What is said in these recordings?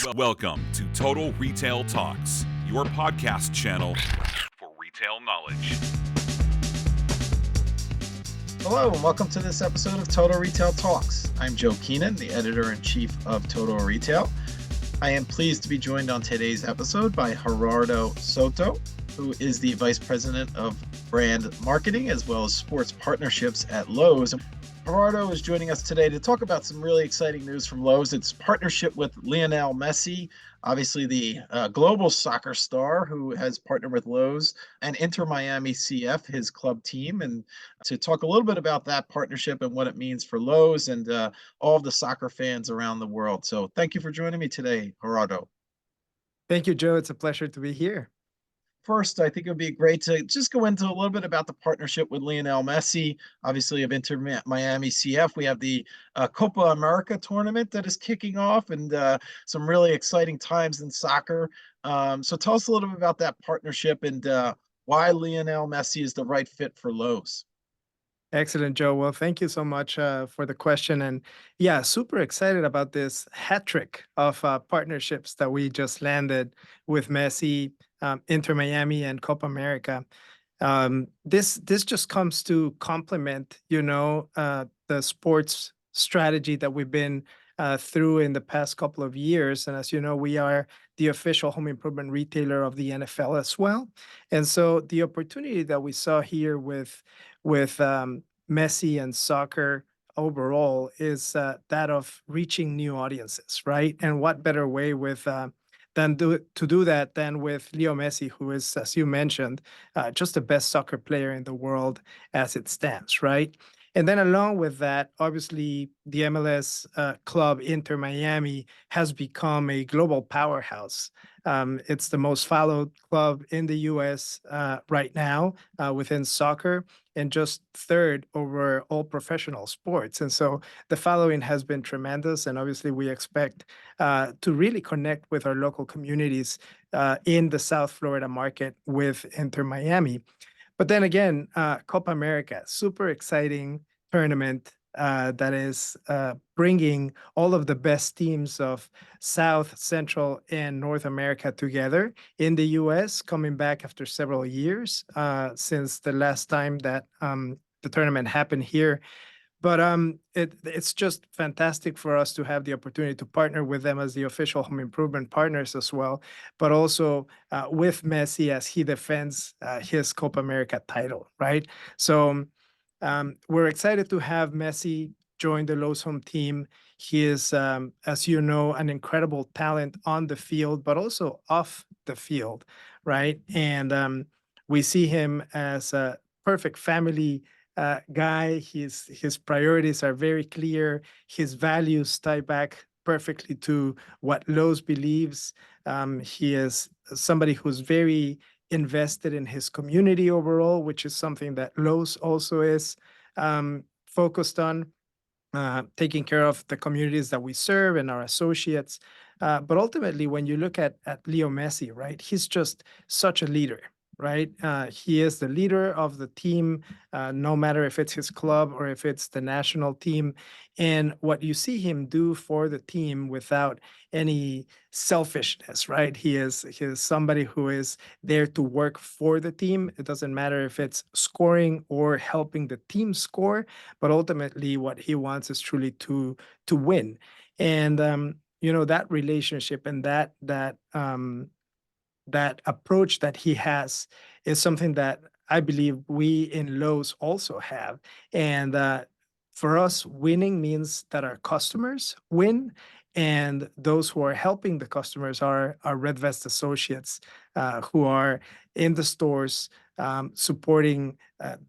Welcome to Total Retail Talks, your podcast channel for retail knowledge. Hello, and welcome to this episode of Total Retail Talks. I'm Joe Keenan, the editor-in-chief of Total Retail. I am pleased to be joined on today's episode by Gerardo Soto, who is the Vice President of Brand Marketing as well as Sports Partnerships at Lowe. Gerardo is joining us today to talk about some really exciting news from Lowe. It's partnership with Lionel Messi, obviously the global soccer star who has partnered with Lowe, and Inter Miami CF, his club team, and to talk a little bit about that partnership and what it means for Lowe and all of the soccer fans around the world. So thank you for joining me today, Gerardo. Thank you, Joe. It's a pleasure to be here. First, I think it would be great to just go into a little bit about the partnership with Lionel Messi, obviously of Inter Miami CF. We have the Copa America tournament that is kicking off and some really exciting times in soccer. So tell us a little bit about that partnership and why Lionel Messi is the right fit for Lowe's. Excellent, Joe. Well, thank you so much for the question. And yeah, super excited about this hat trick of partnerships that we just landed with Messi, Inter Miami, and Copa America. This just comes to complement, the sports strategy that we've been through in the past couple of years. And as you know, we are the official home improvement retailer of the NFL as well. And so the opportunity that we saw here with Messi and soccer overall is that of reaching new audiences, right? And what better way to do that than with Leo Messi, who is, as you mentioned, just the best soccer player in the world as it stands, right? And then along with that, obviously, the MLS club Inter Miami has become a global powerhouse. It's the most followed club in the U.S. Right now within soccer, and just third over all professional sports. And so the following has been tremendous. And obviously, we expect to really connect with our local communities in the South Florida market with Inter Miami. But then again, Copa America, super exciting tournament that is bringing all of the best teams of South, Central, and North America together in the U.S., coming back after several years since the last time that the tournament happened here. But it's just fantastic for us to have the opportunity to partner with them as the official home improvement partners as well, but also with Messi as he defends his Copa America title, right? So we're excited to have Messi join the Lowe's home team. He is, as you know, an incredible talent on the field, but also off the field, right? And we see him as a perfect family guy. His priorities are very clear. His values tie back perfectly to what Lowe's believes. He is somebody who's very invested in his community overall, which is something that Lowe's also is focused on, taking care of the communities that we serve and our associates. But ultimately, when you look at Leo Messi, right, he's just such a leader. Right. He is the leader of the team, no matter if it's his club or if it's the national team. And what you see him do for the team without any selfishness, right? He is somebody who is there to work for the team. It doesn't matter if it's scoring or helping the team score, but ultimately what he wants is truly to win. And that relationship and that approach that he has is something that I believe we in Lowe's also have. And for us, winning means that our customers win, and those who are helping the customers are our Red Vest associates who are in the stores supporting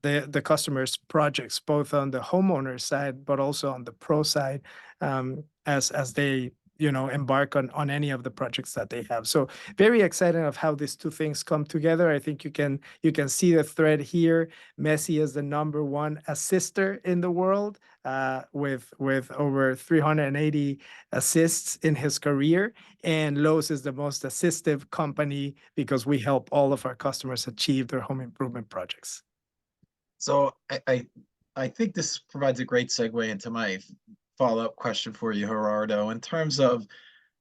the customers' projects, both on the homeowner side, but also on the pro side as they embark on any of the projects that they have. So very excited of how these two things come together. I think you can see the thread here. Messi is the number one assister in the world with over 380 assists in his career. And Lowe's is the most assistive company because we help all of our customers achieve their home improvement projects. So I think this provides a great segue into my follow-up question for you, Gerardo, in terms of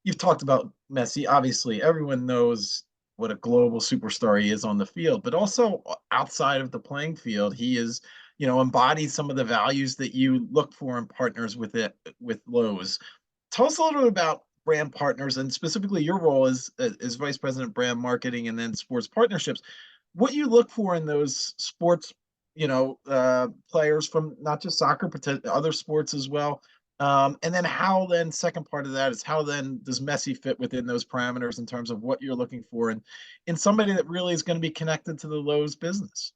you've talked about Messi. Obviously, everyone knows what a global superstar he is on the field, but also outside of the playing field, he is, embodies some of the values that you look for in partners with Lowe's. Tell us a little bit about brand partners and specifically your role as vice president brand marketing and then sports partnerships. What you look for in those sports, players from not just soccer but to other sports as well. And then how then second part of that is how then does Messi fit within those parameters in terms of what you're looking for and in somebody that really is going to be connected to the Lowe's business.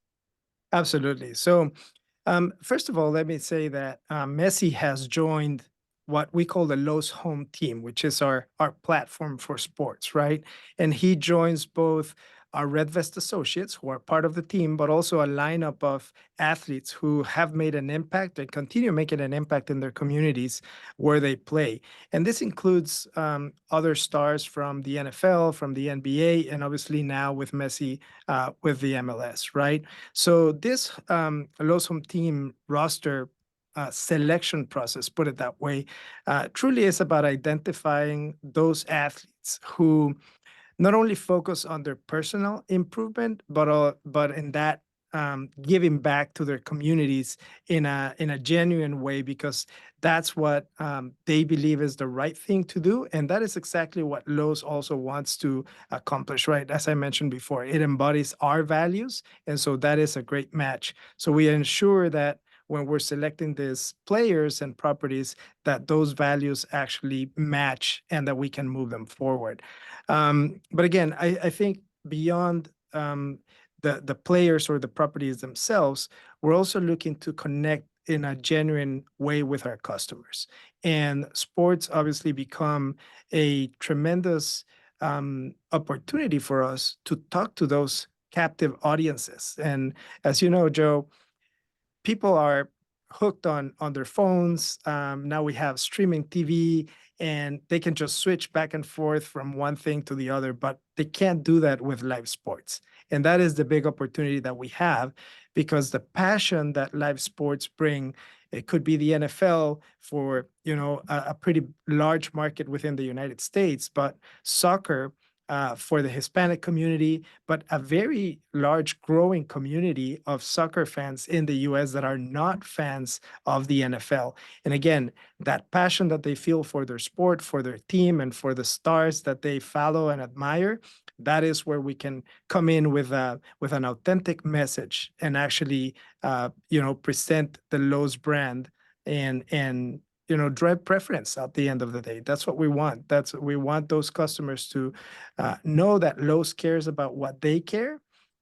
Absolutely. So, first of all, let me say that Messi has joined what we call the Lowe's Home Team, which is our platform for sports, right? And he joins both our Red Vest associates who are part of the team, but also a lineup of athletes who have made an impact and continue making an impact in their communities where they play. And this includes other stars from the NFL, from the NBA, and obviously now with Messi with the MLS, right? So this Lowe's Home Team roster selection process, put it that way, truly is about identifying those athletes who not only focus on their personal improvement, but in that giving back to their communities in a genuine way, because that's what they believe is the right thing to do, and that is exactly what Lowe's also wants to accomplish. Right, as I mentioned before, it embodies our values, and so that is a great match. So we ensure that when we're selecting these players and properties, that those values actually match and that we can move them forward. But again, I think beyond the players or the properties themselves, we're also looking to connect in a genuine way with our customers. And sports obviously become a tremendous opportunity for us to talk to those captive audiences. And as you know, Joe, people are hooked on their phones. Now we have streaming TV, and they can just switch back and forth from one thing to the other, but they can't do that with live sports. And that is the big opportunity that we have, because the passion that live sports bring, it could be the NFL for, a pretty large market within the United States, but soccer for the Hispanic community, but a very large growing community of soccer fans in the US that are not fans of the NFL. And again, that passion that they feel for their sport, for their team, and for the stars that they follow and admire, that is where we can come in with an authentic message and actually present the Lowe's brand and drive preference at the end of the day. That's what we want. We want those customers to know that Lowe's cares about what they care,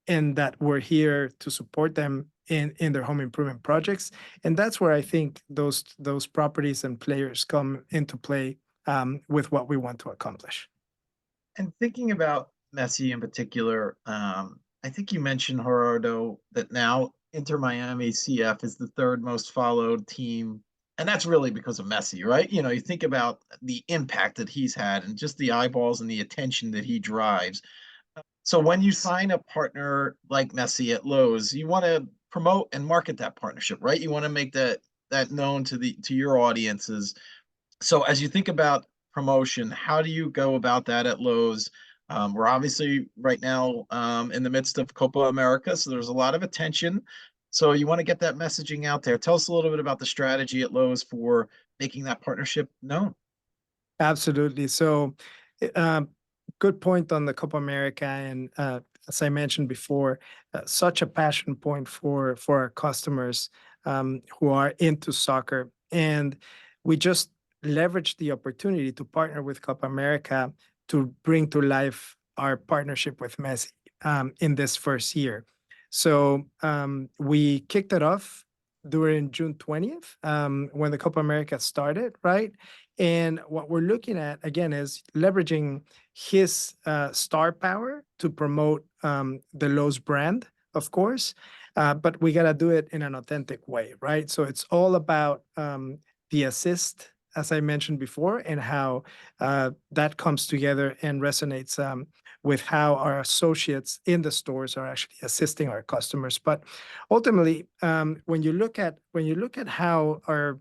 and that we're here to support them in their home improvement projects. And that's where I think those properties and players come into play with what we want to accomplish. And thinking about Messi in particular, I think you mentioned Gerardo that now Inter Miami CF is the third most followed team, and that's really because of Messi, right? You think about the impact that he's had and just the eyeballs and the attention that he drives. So when you sign a partner like Messi at Lowe's, you want to promote and market that partnership, right? You want to make that known to your audiences. So as you think about promotion, how do you go about that at Lowe's? We're obviously right now in the midst of Copa America, so there's a lot of attention. So you want to get that messaging out there. Tell us a little bit about the strategy at Lowe's for making that partnership known. Absolutely. So, uh, good point on the Copa America, and as I mentioned before, such a passion point for our customers who are into soccer, and we just leveraged the opportunity to partner with Copa America to bring to life our partnership with Messi in this first year. So we kicked it off during June 20th when the Copa America started, right? And what we're looking at again is leveraging his star power to promote the Lowe's brand, of course, but we got to do it in an authentic way, right? So it's all about the assist, as I mentioned before, and how that comes together and resonates with how our associates in the stores are actually assisting our customers. But ultimately, when you look at how our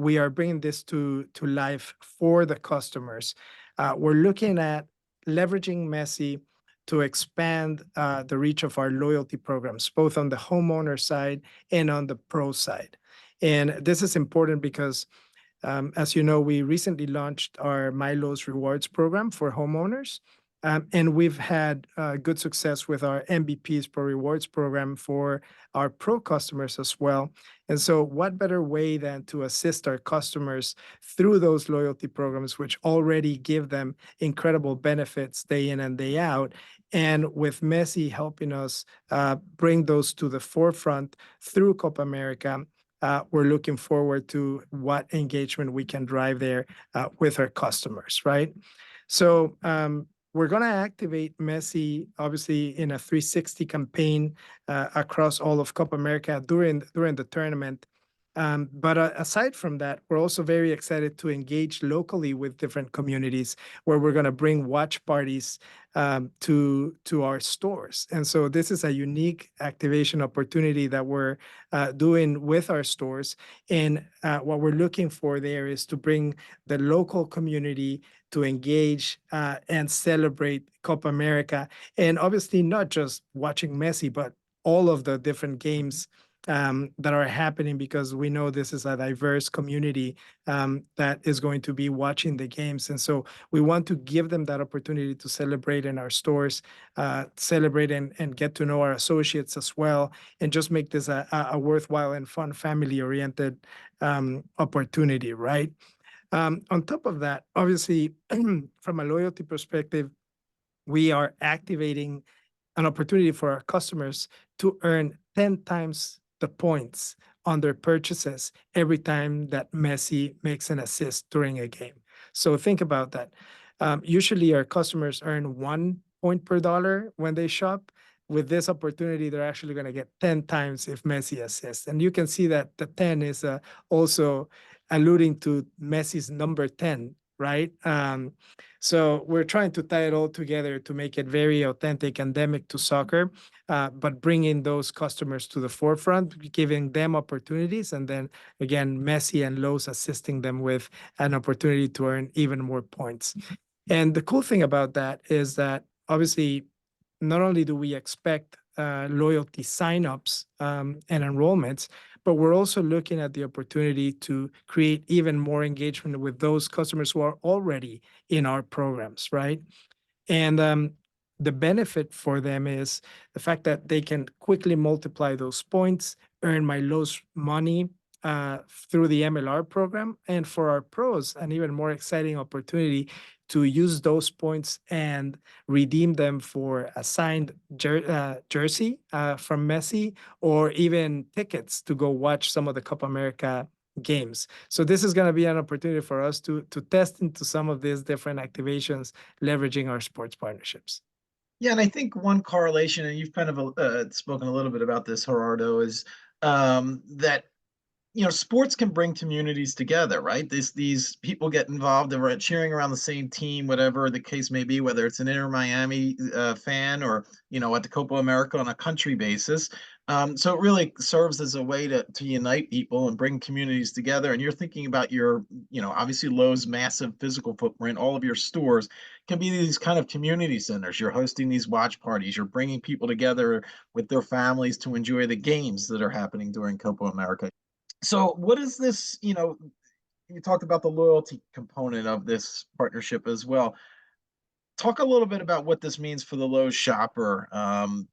we are bringing this to life for the customers. We're looking at leveraging Messi to expand the reach of our loyalty programs, both on the homeowner side and on the pro side. And this is important because, as you know, we recently launched our Milo's Rewards program for homeowners. And we've had good success with our MVPs Pro Rewards program for our pro customers as well. And so, what better way than to assist our customers through those loyalty programs, which already give them incredible benefits day in and day out? And with Messi helping us bring those to the forefront through Copa America, we're looking forward to what engagement we can drive there with our customers, right? So, we're going to activate Messi, obviously, in a 360 campaign across all of Copa America during the tournament. But aside from that, we're also very excited to engage locally with different communities where we're going to bring watch parties to our stores. And so this is a unique activation opportunity that we're doing with our stores. And what we're looking for there is to bring the local community to engage and celebrate Copa America. And obviously not just watching Messi, but all of the different games that are happening, because we know this is a diverse community that is going to be watching the games. And so we want to give them that opportunity to celebrate in our stores, celebrate and get to know our associates as well, and just make this a worthwhile and fun family-oriented opportunity, right? On top of that, obviously, from a loyalty perspective, we are activating an opportunity for our customers to earn 10 times the points on their purchases every time that Messi makes an assist during a game. So think about that. Usually our customers earn 1 point per dollar when they shop. With this opportunity, they're actually going to get 10 times if Messi assists. And you can see that the 10 is also alluding to Messi's number 10, right? So we're trying to tie it all together to make it very authentic, endemic to soccer, but bringing those customers to the forefront, giving them opportunities, and then again, Messi and Lowe's assisting them with an opportunity to earn even more points. And the cool thing about that is that obviously, not only do we expect loyalty signups and enrollments, but we're also looking at the opportunity to create even more engagement with those customers who are already in our programs, right? And the benefit for them is the fact that they can quickly multiply those points, earn my Lowe's money through the MLR program. And for our pros, an even more exciting opportunity to use those points and redeem them for a signed jersey from Messi, or even tickets to go watch some of the Copa America games. So this is going to be an opportunity for us to test into some of these different activations, leveraging our sports partnerships. Yeah, and I think one correlation, and you've kind of spoken a little bit about this, Gerardo, is that sports can bring communities together, right? These people get involved, they're cheering around the same team, whatever the case may be, whether it's an Inter Miami fan or at the Copa America on a country basis. So it really serves as a way to unite people and bring communities together. And you're thinking about your, obviously Lowe's massive physical footprint, all of your stores can be these kind of community centers. You're hosting these watch parties, you're bringing people together with their families to enjoy the games that are happening during Copa America. So what is this, you talked about the loyalty component of this partnership as well. Talk a little bit about what this means for the Lowe's shopper,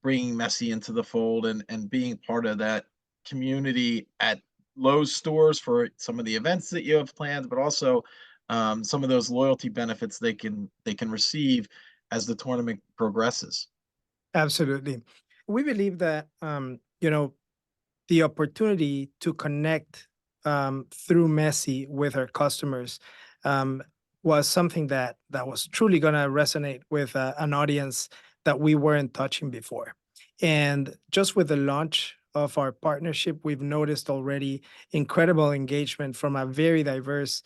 bringing Messi into the fold and being part of that community at Lowe's stores for some of the events that you have planned, but also some of those loyalty benefits they can receive as the tournament progresses. Absolutely. We believe that, the opportunity to connect through Messi with our customers was something that was truly going to resonate with an audience that we weren't touching before. And just with the launch of our partnership, we've noticed already incredible engagement from a very diverse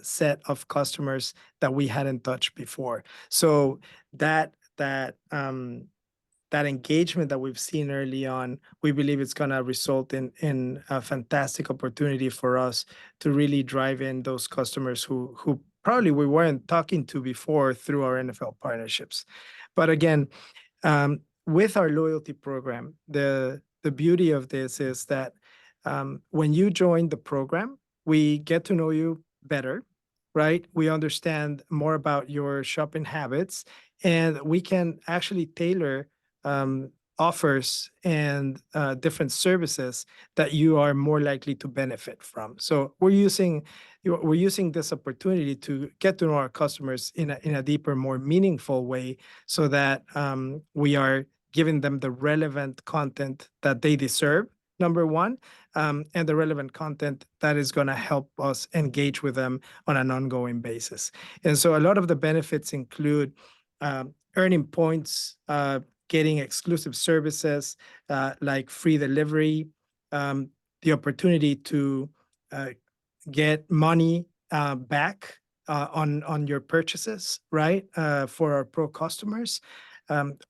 set of customers that we hadn't touched before. So that that engagement that we've seen early on, we believe it's going to result in a fantastic opportunity for us to really drive in those customers who probably we weren't talking to before through our NFL partnerships. But again, with our loyalty program, the beauty of this is that when you join the program, we get to know you better, right? We understand more about your shopping habits, and we can actually tailor offers and different services that you are more likely to benefit from. So we're using this opportunity to get to know our customers in a deeper, more meaningful way, so that we are giving them the relevant content that they deserve, number one, and the relevant content that is going to help us engage with them on an ongoing basis. And so a lot of the benefits include earning points, getting exclusive services like free delivery, the opportunity to get money back on your purchases, right, for our pro customers.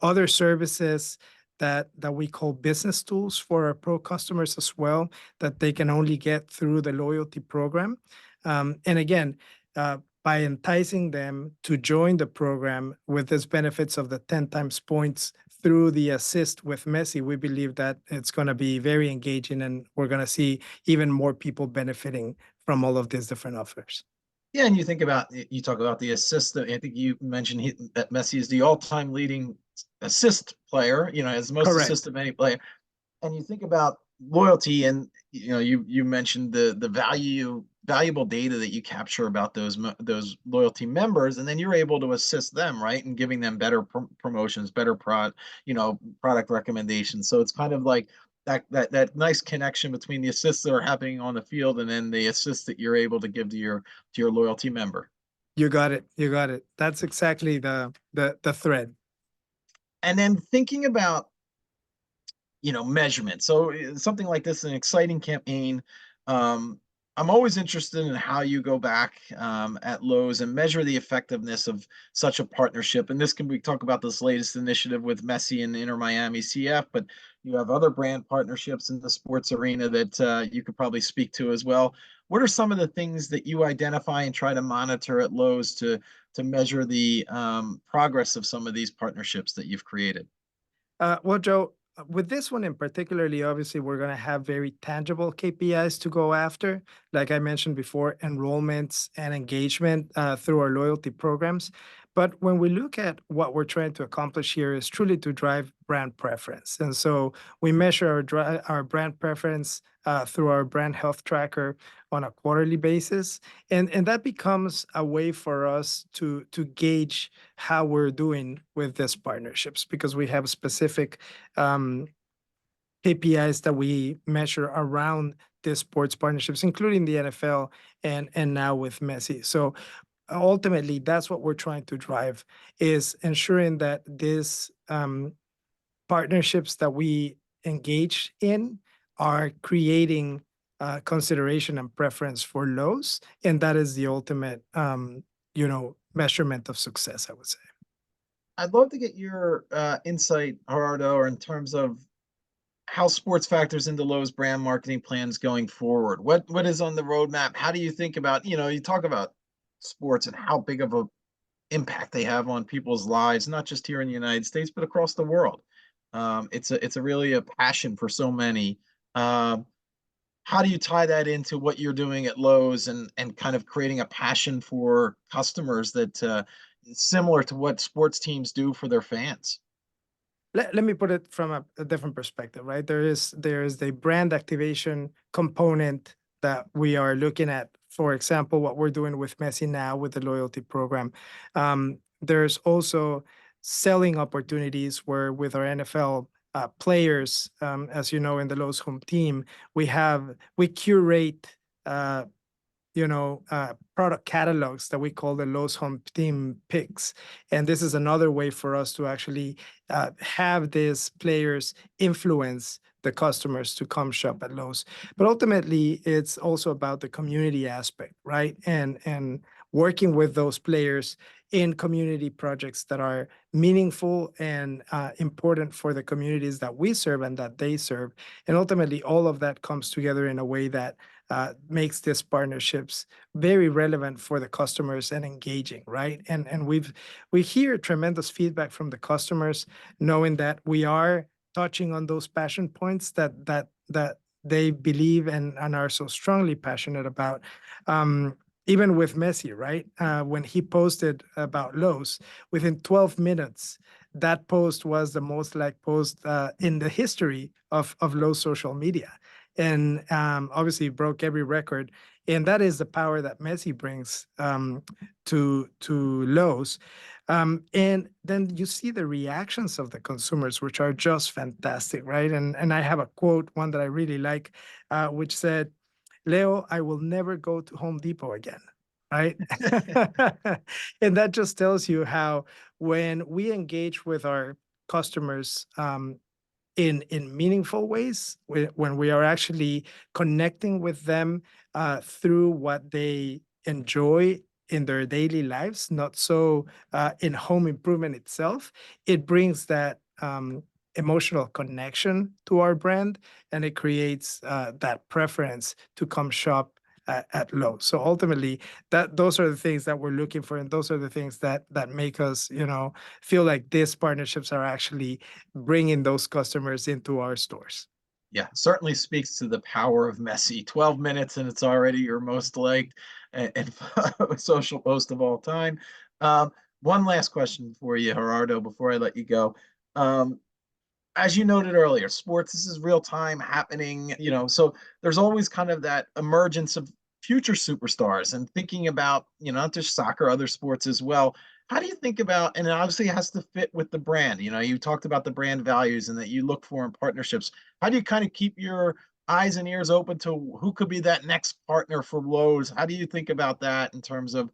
Other services that we call business tools for our pro customers as well, that they can only get through the loyalty program. And again, by enticing them to join the program with these benefits of the 10 times points through the assist with Messi, we believe that it's going to be very engaging, and we're going to see even more people benefiting from all of these different offers. Yeah, and you talk about the assist. I think you mentioned that Messi is the all-time leading assist player. Has the most assists Correct. of any player. And you think about loyalty, and you mentioned the valuable data that you capture about those loyalty members, and then you're able to assist them, right, and giving them better promotions, better product recommendations. So it's kind of like that nice connection between the assists that are happening on the field and then the assists that you're able to give to your loyalty member. You got it. You got it. That's exactly the thread. And then thinking about measurement. So something like this, an exciting campaign. I'm always interested in how you go back at Lowe's and measure the effectiveness of such a partnership. And we talk about this latest initiative with Messi and Inter Miami CF, but you have other brand partnerships in the sports arena that you could probably speak to as well. What are some of the things that you identify and try to monitor at Lowe's to measure the progress of some of these partnerships that you've created? Well, Joe, with this one in particularly, obviously, we're going to have very tangible KPIs to go after. Like I mentioned before, enrollments and engagement through our loyalty programs. But when we look at what we're trying to accomplish here is truly to drive brand preference. And so we measure our brand preference through our brand health tracker on a quarterly basis. And that becomes a way for us to gauge how we're doing with these partnerships, because we have specific KPIs that we measure around the sports partnerships, including the NFL and now with Messi. So ultimately, that's what we're trying to drive, is ensuring that these partnerships that we engage in are creating consideration and preference for Lowe's, and that is the ultimate, measurement of success, I would say. I'd love to get your insight, Gerardo, or in terms of how sports factors into Lowe's brand marketing plans going forward. What is on the roadmap? How do you think about, you talk about sports and how big of a impact they have on people's lives, not just here in the United States, but across the world. It's really a passion for so many. How do you tie that into what you're doing at Lowe's and kind of creating a passion for customers that similar to what sports teams do for their fans? Let me put it from a different perspective, right? There is the brand activation component that we are looking at. For example, what we're doing with Messi now with the loyalty program. There's also selling opportunities where with our NFL players, as you know, in the Lowe's home team, we curate product catalogs that we call the Lowe's Home Team Picks. And this is another way for us to actually have these players influence the customers to come shop at Lowe's. But ultimately, it's also about the community aspect, right? And working with those players in community projects that are meaningful and important for the communities that we serve and that they serve. And ultimately, all of that comes together in a way that makes these partnerships very relevant for the customers and engaging, right? And we hear tremendous feedback from the customers, knowing that we are touching on those passion points that they believe and are so strongly passionate about. Even with Messi, right? When he posted about Lowe's, within 12 minutes, that post was the most liked post in the history of Lowe's social media. And obviously broke every record. And that is the power that Messi brings to Lowe's. And then you see the reactions of the consumers, which are just fantastic, right? And I have a quote, one that I really like, which said, Leo, I will never go to Home Depot again, right? And that just tells you how when we engage with our customers in meaningful ways, when we are actually connecting with them through what they enjoy in their daily lives, not so in home improvement itself, it brings that emotional connection to our brand, and it creates that preference to come shop at Lowe. So ultimately, those are the things that we're looking for, and those are the things that make us, feel like these partnerships are actually bringing those customers into our stores. Yeah, certainly speaks to the power of Messi. 12 minutes and it's already your most liked and social post of all time. Um, One last question for you, Gerardo, before I let you go. Um, as you noted earlier, sports, this is real time happening, so there's always kind of that emergence of future superstars and thinking about, not just soccer, other sports as well. How do you think about, and it obviously has to fit with the brand, you talked about the brand values and that you look for in partnerships. How do you kind of keep your eyes and ears open to who could be that next partner for Lowe's? How do you think about that in terms of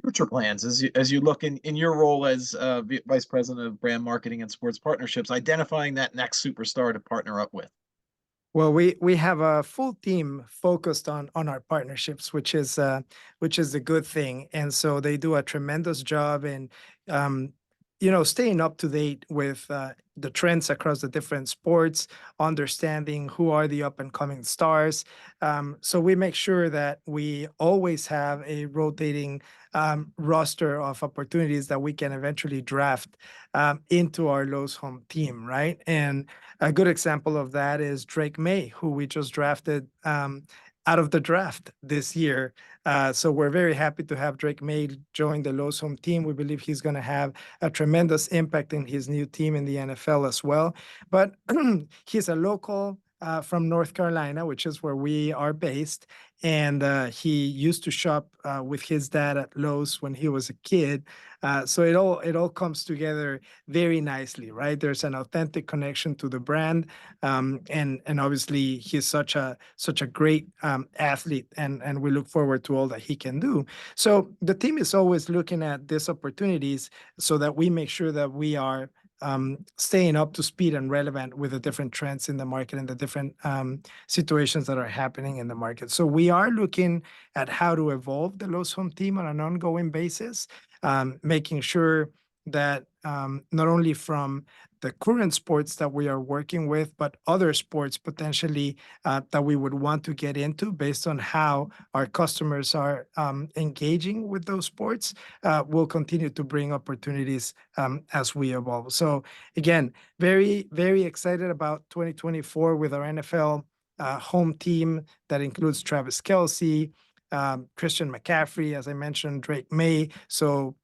future plans as you look in your role as vice president of brand marketing and sports partnerships, identifying that next superstar to partner up with? Well, we have a full team focused on our partnerships, which is a good thing, and so they do a tremendous job in, staying up to date with the trends across the different sports, understanding who are the up and coming stars. So we make sure that we always have a rotating roster of opportunities that we can eventually draft into our Lowe's home team, right? And a good example of that is Drake May, who we just drafted out of the draft this year. So we're very happy to have Drake May join the Lowe's home team. We believe he's going to have a tremendous impact in his new team in the NFL as well. But he's a local from North Carolina, which is where we are based. And he used to shop with his dad at Lowe's when he was a kid. So it all comes together very nicely, right? There's an authentic connection to the brand, and obviously he's such a great athlete, and we look forward to all that he can do. So the team is always looking at these opportunities so that we make sure that we are staying up to speed and relevant with the different trends in the market and the different situations that are happening in the market. So we are looking at how to evolve the Lowe's home team on an ongoing basis, making sure that not only from the current sports that we are working with, but other sports potentially that we would want to get into based on how our customers are engaging with those sports, will continue to bring opportunities as we evolve. So again, very, very excited about 2024 with our NFL home team that includes Travis Kelce, Christian McCaffrey, as I mentioned, Drake May. So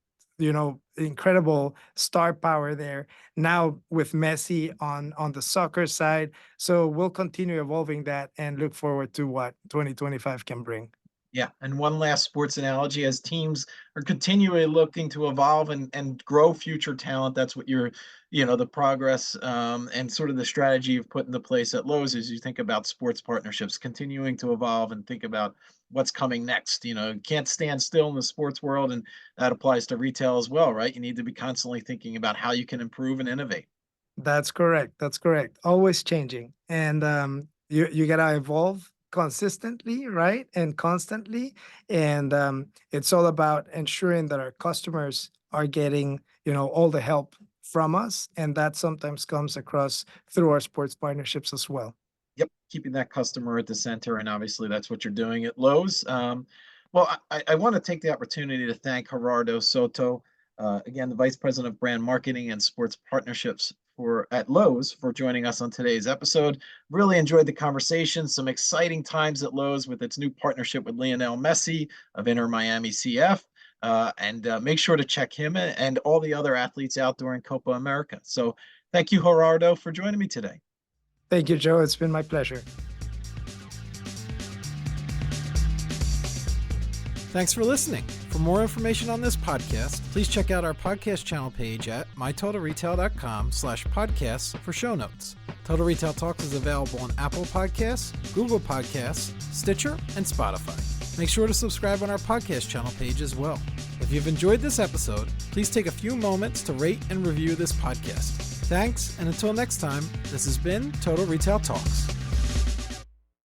incredible star power there. Now with Messi on the soccer side. So we'll continue evolving that and look forward to what 2025 can bring. Yeah, and one last sports analogy: as teams are continually looking to evolve and grow future talent, that's what the progress and sort of the strategy you've put into place at Lowe's as you think about sports partnerships, continuing to evolve and think about what's coming next. You can't stand still in the sports world, and that applies to retail as well, right? You need to be constantly thinking about how you can improve and innovate. That's correct. That's correct. Always changing. And you got to evolve consistently, right? And constantly. And it's all about ensuring that our customers are getting, all the help from us. And that sometimes comes across through our sports partnerships as well. Yep, keeping that customer at the center, and obviously that's what you're doing at Lowe's. Well, I want to take the opportunity to thank Gerardo Soto, again, the Vice President of Brand Marketing and Sports Partnerships for at Lowe's, for joining us on today's episode. Really enjoyed the conversation. Some exciting times at Lowe's with its new partnership with Lionel Messi of Inter Miami CF. And make sure to check him and all the other athletes out during Copa America. So thank you, Gerardo, for joining me today. Thank you, Joe. It's been my pleasure. Thanks for listening. For more information on this podcast, please check out our podcast channel page at mytotalretail.com/podcasts for show notes. Total Retail Talks is available on Apple Podcasts, Google Podcasts, Stitcher, and Spotify. Make sure to subscribe on our podcast channel page as well. If you've enjoyed this episode, please take a few moments to rate and review this podcast. Thanks, and until next time, this has been Total Retail Talks.